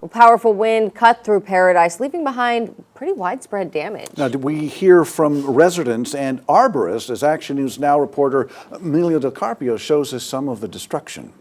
A powerful wind cut through Paradise, leaving behind pretty widespread damage. Now, we hear from residents and arborists as Action News Now reporter Emilio Del Carpio shows us some of the destruction.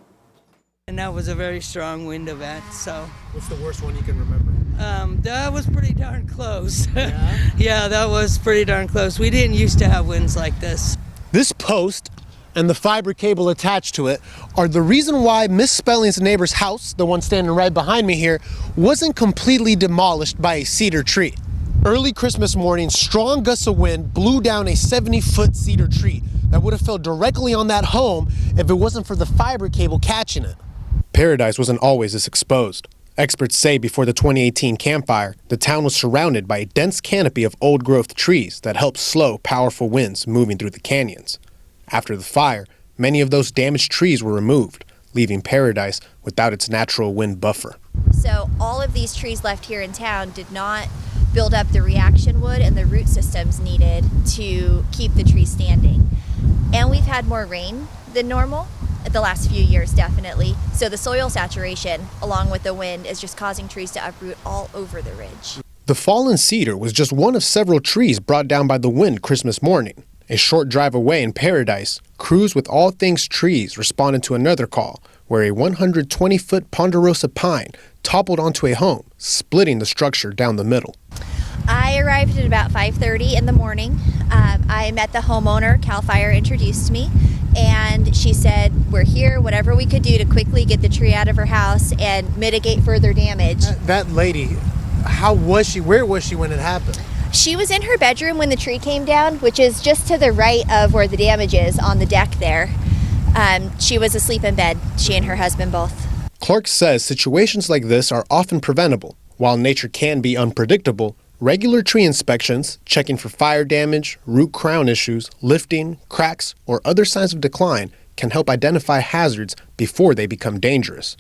And that was a very strong wind event, so. What's the worst one you can remember? That was pretty darn close. Yeah? Yeah, that was pretty darn close. We didn't used to have winds like this. This post and the fiber cable attached to it are the reason why Miss Spelling's neighbor's house, the one standing right behind me here, wasn't completely demolished by a cedar tree. Early Christmas morning, strong gusts of wind blew down a 70-foot cedar tree that would have fell directly on that home if it wasn't for the fiber cable catching it. Paradise wasn't always this exposed. Experts say before the 2018 Camp Fire, the town was surrounded by a dense canopy of old-growth trees that helped slow powerful winds moving through the canyons. After the fire, many of those damaged trees were removed, leaving Paradise without its natural wind buffer. So all of these trees left here in town did not build up the reaction wood and the root systems needed to keep the tree standing. And we've had more rain than normal the last few years, definitely. So the soil saturation, along with the wind, is just causing trees to uproot all over the ridge. The fallen cedar was just one of several trees brought down by the wind Christmas morning. A short drive away in Paradise, crews with All Things Trees responded to another call where a 120-foot ponderosa pine toppled onto a home, splitting the structure down the middle. I arrived at about 5:30 in the morning. I met the homeowner. CAL FIRE introduced me, and she said, we're here, whatever we could do to quickly get the tree out of her house and mitigate further damage. That lady, how was she? Where was she when it happened? She was in her bedroom when the tree came down, which is just to the right of where the damage is on the deck there. She was asleep in bed, she and her husband both. Clark says situations like this are often preventable. While nature can be unpredictable, regular tree inspections, checking for fire damage, root crown issues, lifting, cracks, or other signs of decline can help identify hazards before they become dangerous.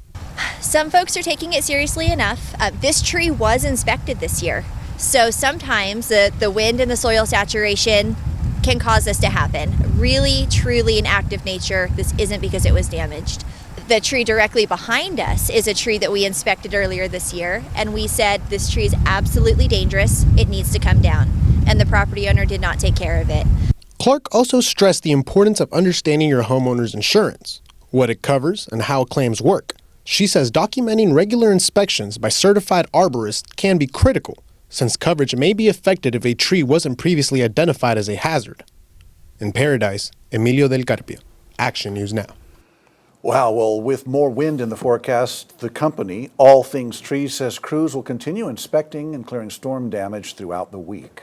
Some folks are taking it seriously enough. This tree was inspected this year. So sometimes the wind and the soil saturation can cause this to happen. Really, truly in active nature, this isn't because it was damaged. The tree directly behind us is a tree that we inspected earlier this year, and we said this tree is absolutely dangerous, it needs to come down, and the property owner did not take care of it. Clark also stressed the importance of understanding your homeowner's insurance, what it covers, and how claims work. She says documenting regular inspections by certified arborists can be critical, since coverage may be affected if a tree wasn't previously identified as a hazard. In Paradise, Emilio Del Carpio, Action News Now. Wow, well, with more wind in the forecast, the company, All Things Trees, says crews will continue inspecting and clearing storm damage throughout the week.